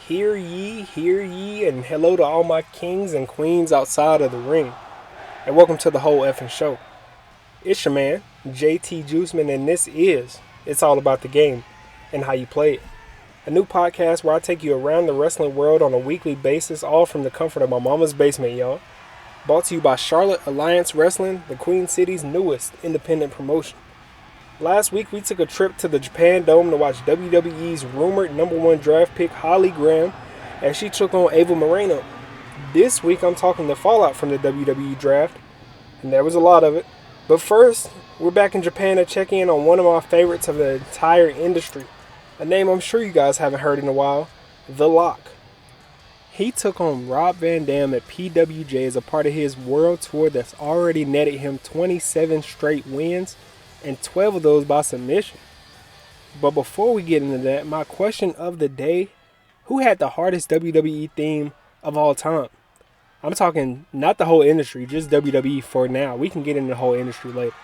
Hear ye, and hello to all my kings and queens outside of the ring. And welcome to the whole effing show. It's your man, JT Juiceman, and this is It's All About the Game and How You Play It. A new podcast where I take you around the wrestling world on a weekly basis, all from the comfort of my mama's basement, y'all. Brought to you by Charlotte Alliance Wrestling, the Queen City's newest independent promotion. Last week, we took a trip to the Japan Dome to watch WWE's rumored #1 draft pick, Holly Graham, as she took on Ava Moreno. This week, I'm talking the fallout from the WWE draft, and there was a lot of it. But first, we're back in Japan to check in on one of my favorites of the entire industry, a name I'm sure you guys haven't heard in a while, The Lock. He took on Rob Van Dam at PWJ as a part of his world tour that's already netted him 27 straight wins, and 12 of those by submission. But before we get into that, my question of the day: who had the hardest WWE theme of all time? I'm talking not the whole industry, just WWE for now. We can get into the whole industry later.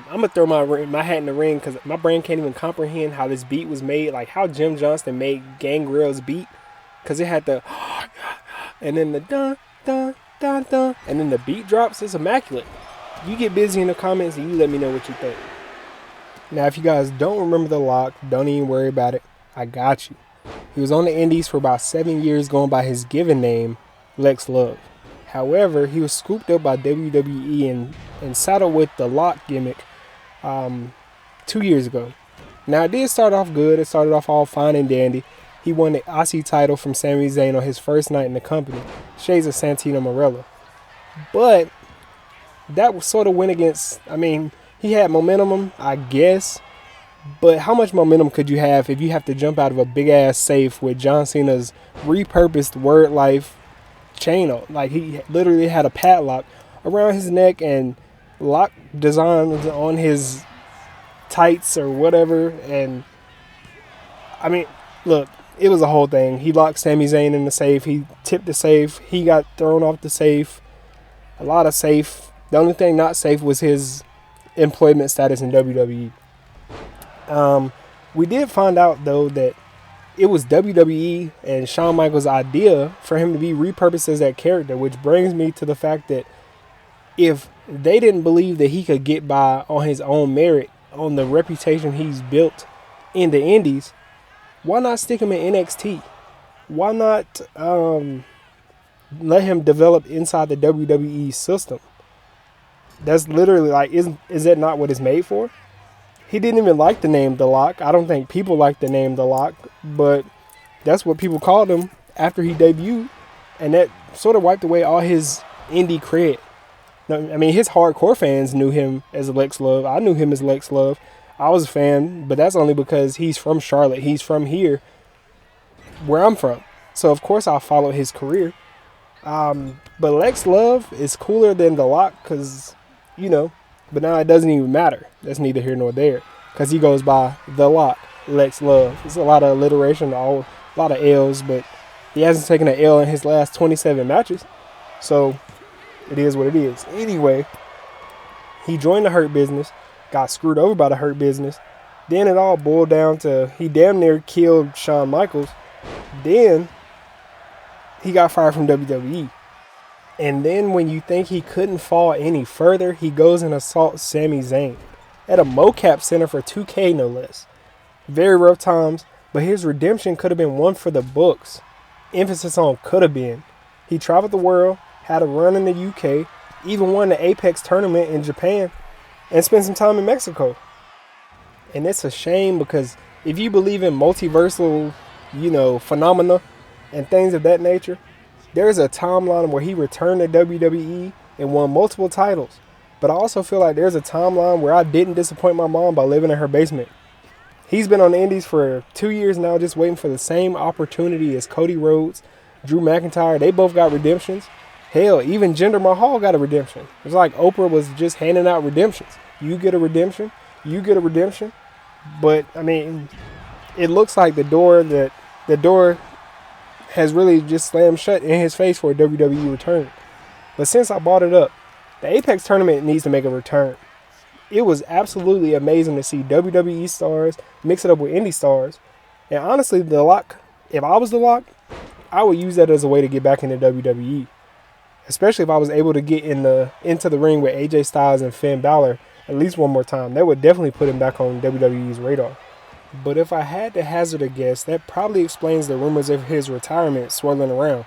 I'm going to throw my hat in the ring because my brain can't even comprehend how this beat was made, like how Jim Johnston made Gangrel's beat, because it had the and then the dun dun dun dun, and then the beat drops. It's immaculate. You get busy in the comments and you let me know what you think. Now, if you guys don't remember The Lock, don't even worry about it. I got you. He was on the indies for about 7 years, going by his given name, Lex Love. However, he was scooped up by WWE and saddled with the Lock gimmick 2 years ago. Now, it did start off good. It started off all fine and dandy. He won the IC title from Sami Zayn on his first night in the company, shades of Santino Marella. But that sort of went against, he had momentum, I guess. But how much momentum could you have if you have to jump out of a big-ass safe with John Cena's repurposed Word Life chain on? Like, he literally had a padlock around his neck and lock designs on his tights or whatever. And, look, it was a whole thing. He locked Sami Zayn in the safe. He tipped the safe. He got thrown off the safe. A lot of safe. The only thing not safe was his employment status in WWE. We did find out, though, that it was WWE and Shawn Michaels' idea for him to be repurposed as that character, which brings me to the fact that if they didn't believe that he could get by on his own merit, on the reputation he's built in the indies, why not stick him in NXT? Why not let him develop inside the WWE system? That's literally like, is that not what it's made for? He didn't even like the name The Lock. I don't think people like the name The Lock, but that's what people called him after he debuted, and that sort of wiped away all his indie cred. His hardcore fans knew him as Lex Love. I knew him as Lex Love. I was a fan, but that's only because he's from Charlotte. He's from here, where I'm from. So, of course, I followed his career. But Lex Love is cooler than The Lock because, but now it doesn't even matter. That's neither here nor there because he goes by The Lock, Lex Love. It's a lot of alliteration, a lot of L's, but he hasn't taken an L in his last 27 matches. So it is what it is. Anyway, he joined the Hurt Business, got screwed over by the Hurt Business. Then it all boiled down to he damn near killed Shawn Michaels. Then he got fired from WWE. And then when you think he couldn't fall any further, he goes and assaults Sami Zayn at a mocap center for 2K, no less. Very rough times, but his redemption could have been one for the books. Emphasis on could have been. He traveled the world, had a run in the UK, even won the Apex tournament in Japan, and spent some time in Mexico. And it's a shame because if you believe in multiversal, phenomena and things of that nature, there's a timeline where he returned to WWE and won multiple titles. But I also feel like there's a timeline where I didn't disappoint my mom by living in her basement. He's been on the indies for 2 years now, just waiting for the same opportunity as Cody Rhodes, Drew McIntyre. They both got redemptions. Hell, even Jinder Mahal got a redemption. It's like Oprah was just handing out redemptions. You get a redemption. You get a redemption. But, it looks like the door has really just slammed shut in his face for a WWE return. But since I brought it up, the Apex tournament needs to make a return. It was absolutely amazing to see WWE stars mix it up with indie stars. And honestly, The Lock, if I was The Lock, I would use that as a way to get back into WWE, especially if I was able to get into the ring with AJ Styles and Finn Balor at least one more time. That would definitely put him back on WWE's radar. But if I had to hazard a guess, that probably explains the rumors of his retirement swirling around.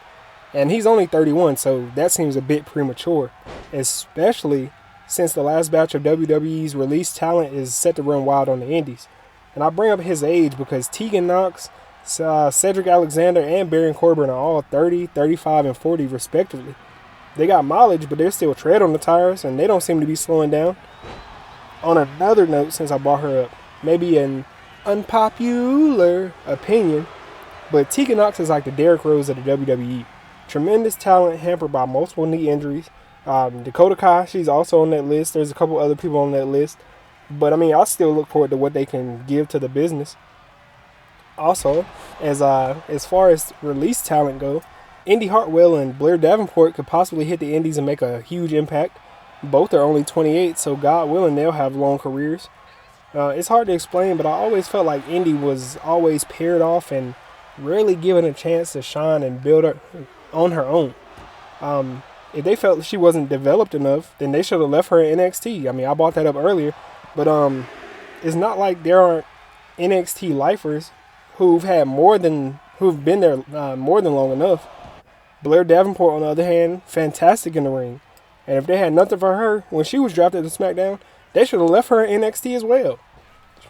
And he's only 31, so that seems a bit premature, especially since the last batch of WWE's released talent is set to run wild on the indies. And I bring up his age because Tegan Knox, Cedric Alexander, and Baron Corbin are all 30, 35, and 40 respectively. They got mileage, but they're still tread on the tires, and they don't seem to be slowing down. On another note, since I brought her up, maybe an unpopular opinion, but Tegan Knox is like the Derrick Rose of the WWE. Tremendous talent hampered by multiple knee injuries. Dakota Kai, she's also on that list. There's a couple other people on that list. But, I mean, I still look forward to what they can give to the business. Also, as far as release talent go, Indy Hartwell and Blair Davenport could possibly hit the indies and make a huge impact. Both are only 28, so God willing, they'll have long careers. It's hard to explain, but I always felt like Indy was always paired off and rarely given a chance to shine and build her on her own. If they felt she wasn't developed enough, then they should have left her in NXT. I mean, I brought that up earlier, but it's not like there aren't NXT lifers who've been there more than long enough. Blair Davenport, on the other hand, fantastic in the ring. And if they had nothing for her when she was drafted to SmackDown, they should have left her in NXT as well.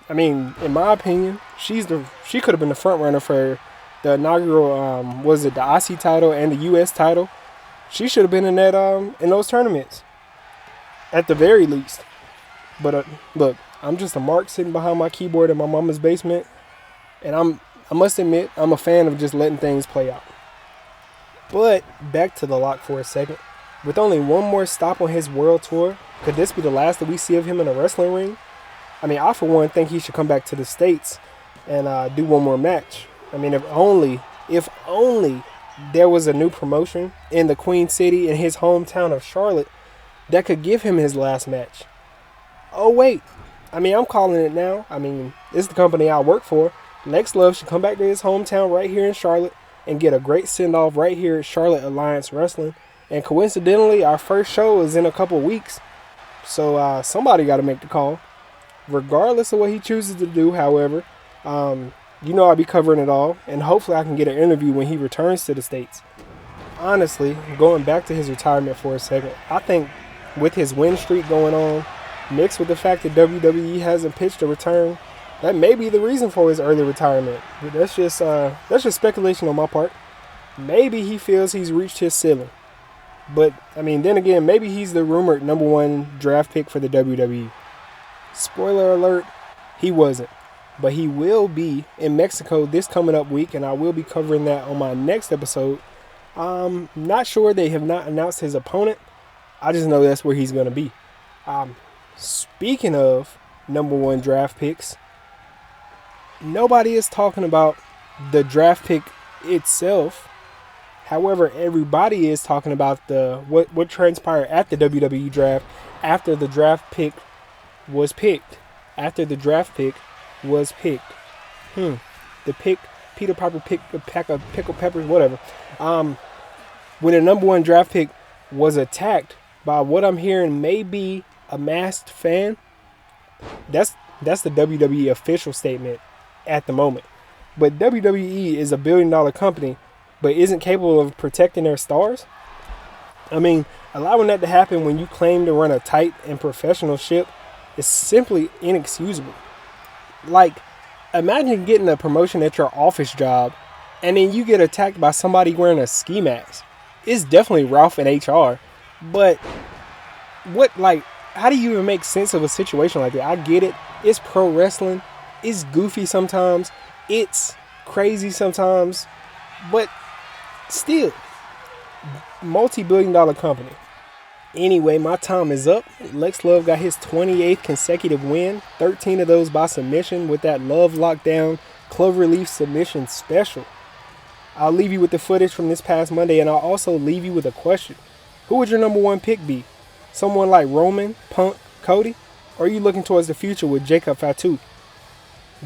I mean, in my opinion, she could have been the front runner for the inaugural, the IC title and the US title. She should have been in those tournaments, at the very least. But look, I'm just a mark sitting behind my keyboard in my mama's basement, and I must admit, I'm a fan of just letting things play out. But back to The Lock for a second. With only one more stop on his world tour, could this be the last that we see of him in a wrestling ring? I mean, I for one think he should come back to the States and do one more match. I mean, if only there was a new promotion in the Queen City in his hometown of Charlotte that could give him his last match. Oh wait, I mean, I'm calling it now. I mean, this is the company I work for. Lex Love should come back to his hometown right here in Charlotte and get a great send-off right here at Charlotte Alliance Wrestling. And coincidentally, our first show is in a couple weeks. So somebody got to make the call. Regardless of what he chooses to do, however, I'll be covering it all. And hopefully I can get an interview when he returns to the States. Honestly, going back to his retirement for a second, I think with his win streak going on, mixed with the fact that WWE hasn't pitched a return, that may be the reason for his early retirement. But that's just speculation on my part. Maybe he feels he's reached his ceiling. But, I mean, then again, maybe he's the rumored number one draft pick for the WWE. Spoiler alert, he wasn't. But he will be in Mexico this coming up week, and I will be covering that on my next episode. Not sure, they have not announced his opponent. I just know that's where he's going to be. Speaking of number one draft picks, nobody is talking about the draft pick itself. However, everybody is talking about what transpired at the WWE draft after the draft pick was picked. After the draft pick was picked. The pick, Peter Piper picked a pack of pickled peppers, whatever. When the number one draft pick was attacked by what I'm hearing may be a masked fan, that's the WWE official statement at the moment. But WWE is a $1 billion company, but isn't capable of protecting their stars? I mean, allowing that to happen when you claim to run a tight and professional ship is simply inexcusable. Like, imagine getting a promotion at your office job and then you get attacked by somebody wearing a ski mask. It's definitely Ralph in HR, but how do you even make sense of a situation like that? I get it. It's pro wrestling. It's goofy sometimes. It's crazy sometimes, but still, multi-billion-dollar company. Anyway, my time is up. Lex Love got his 28th consecutive win, 13 of those by submission with that Love Lockdown Cloverleaf submission special. I'll leave you with the footage from this past Monday, and I'll also leave you with a question. Who would your number one pick be? Someone like Roman, Punk, Cody? Or are you looking towards the future with Jacob Fatu?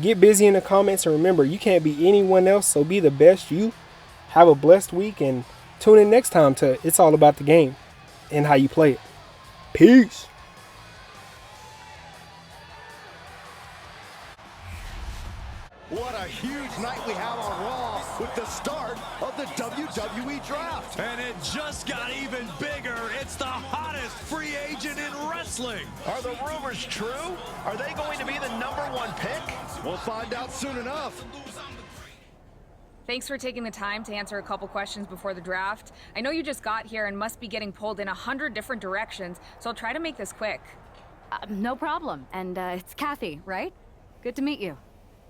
Get busy in the comments, and remember, you can't be anyone else, so be the best you. Have a blessed week and tune in next time to It's All About the Game and how you play it. Peace. What a huge night we have on Raw with the start of the WWE Draft. And it just got even bigger. It's the hottest free agent in wrestling. Are the rumors true? Are they going to be the #1 pick? We'll find out soon enough. Thanks for taking the time to answer a couple questions before the draft. I know you just got here and must be getting pulled in 100 different directions, so I'll try to make this quick. No problem. And it's Kathy, right? Good to meet you.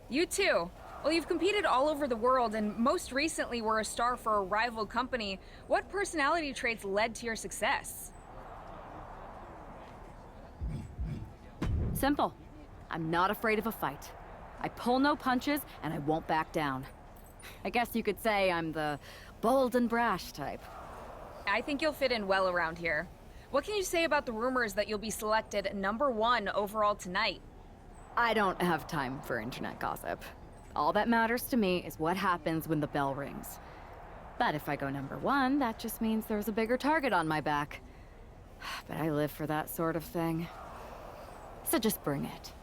You too. Well, you've competed all over the world and most recently were a star for a rival company. What personality traits led to your success? Simple. I'm not afraid of a fight. I pull no punches and I won't back down. I guess you could say I'm the bold and brash type. I think you'll fit in well around here. What can you say about the rumors that you'll be selected #1 overall tonight? I don't have time for internet gossip. All that matters to me is what happens when the bell rings. But if I go #1, that just means there's a bigger target on my back. But I live for that sort of thing. So just bring it.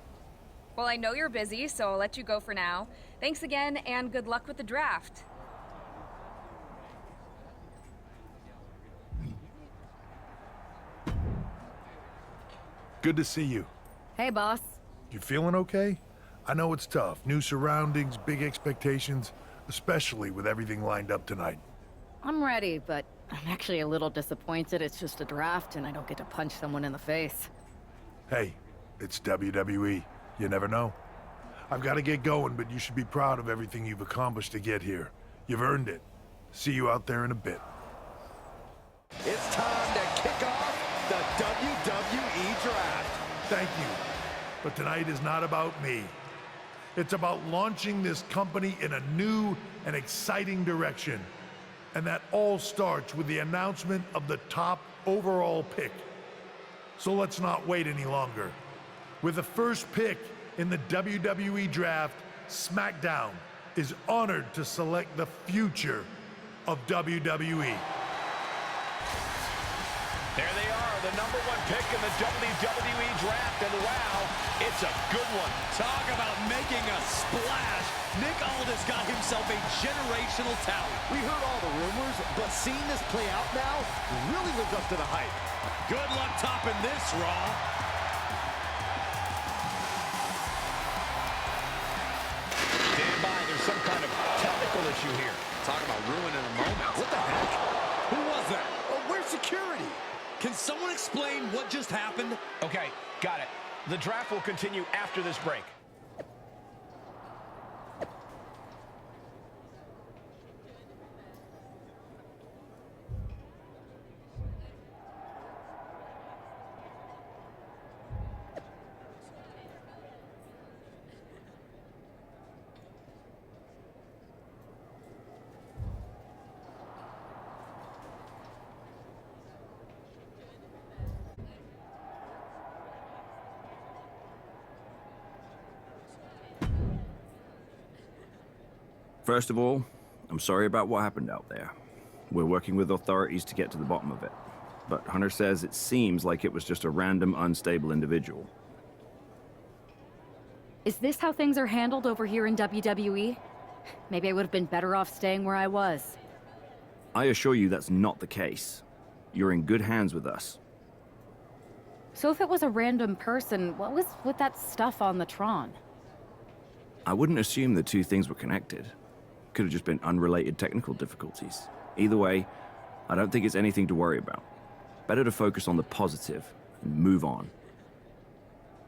Well, I know you're busy, so I'll let you go for now. Thanks again, and good luck with the draft. Good to see you. Hey, boss. You feeling okay? I know it's tough. New surroundings, big expectations, especially with everything lined up tonight. I'm ready, but I'm actually a little disappointed it's just a draft and I don't get to punch someone in the face. Hey, it's WWE. You never know. I've got to get going, but you should be proud of everything you've accomplished to get here. You've earned it. See you out there in a bit. It's time to kick off the WWE Draft. Thank you. But tonight is not about me. It's about launching this company in a new and exciting direction. And that all starts with the announcement of the top overall pick. So let's not wait any longer. With the first pick in the WWE Draft, SmackDown is honored to select the future of WWE. There they are, the #1 pick in the WWE Draft, and wow, it's a good one. Talk about making a splash. Nick Aldis got himself a generational talent. We heard all the rumors, but seeing this play out now really lives up to the hype. Good luck topping this, Raw. Stand by, there's some kind of technical issue here. Talk about ruining a moment. What the heck? Who was that? Oh, where's security? Can someone explain what just happened? Okay, got it. The draft will continue after this break. First of all, I'm sorry about what happened out there. We're working with authorities to get to the bottom of it. But Hunter says it seems like it was just a random, unstable individual. Is this how things are handled over here in WWE? Maybe I would have been better off staying where I was. I assure you that's not the case. You're in good hands with us. So if it was a random person, what was with that stuff on the Tron? I wouldn't assume the two things were connected. Could have just been unrelated technical difficulties. Either way, I don't think it's anything to worry about. Better to focus on the positive and move on.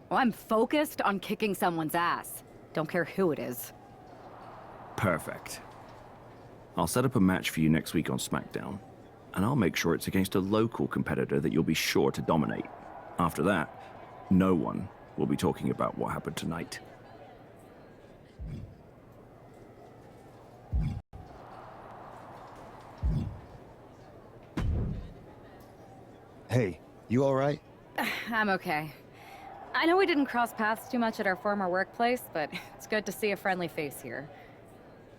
Well, I'm focused on kicking someone's ass. Don't care who it is. Perfect. I'll set up a match for you next week on SmackDown, and I'll make sure it's against a local competitor that you'll be sure to dominate. After that, no one will be talking about what happened tonight. Hey, you all right? I'm okay. I know we didn't cross paths too much at our former workplace, but it's good to see a friendly face here.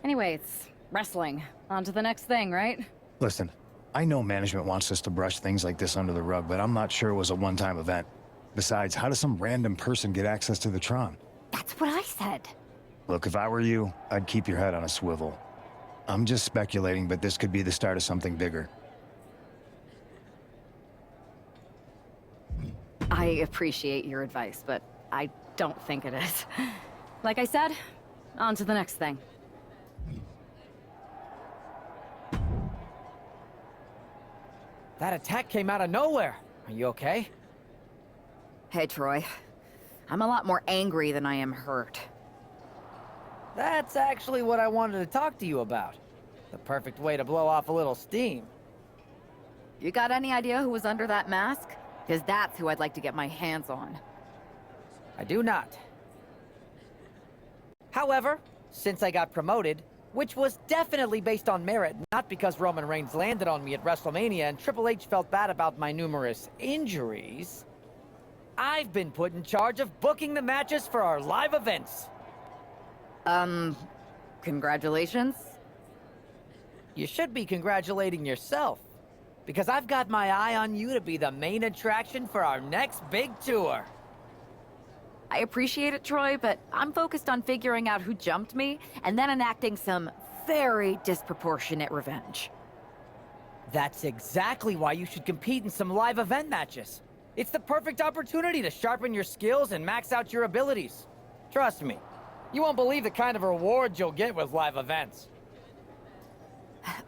Anyways, Wrestling. On to the next thing, right? Listen, I know management wants us to brush things like this under the rug, but I'm not sure it was a one-time event. Besides, how does some random person get access to the Tron? That's what I said. Look, if I were you, I'd keep your head on a swivel. I'm just speculating, but this could be the start of something bigger. I appreciate your advice, but I don't think it is. Like I said, on to the next thing. That attack came out of nowhere. Are you okay? Hey, Troy. I'm a lot more angry than I am hurt. That's actually what I wanted to talk to you about. The perfect way to blow off a little steam. You got any idea who was under that mask? Because that's who I'd like to get my hands on. I do not. However, since I got promoted, which was definitely based on merit, not because Roman Reigns landed on me at WrestleMania and Triple H felt bad about my numerous injuries, I've been put in charge of booking the matches for our live events. Congratulations? You should be congratulating yourself, because I've got my eye on you to be the main attraction for our next big tour. I appreciate it, Troy, but I'm focused on figuring out who jumped me and then enacting some very disproportionate revenge. That's exactly why you should compete in some live event matches. It's the perfect opportunity to sharpen your skills and max out your abilities. Trust me, you won't believe the kind of rewards you'll get with live events.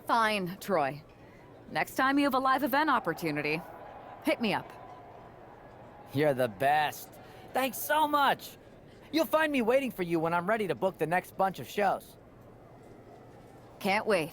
Fine, Troy. Next time you have a live event opportunity, hit me up. You're the best. Thanks so much. You'll find me waiting for you when I'm ready to book the next bunch of shows. Can't wait.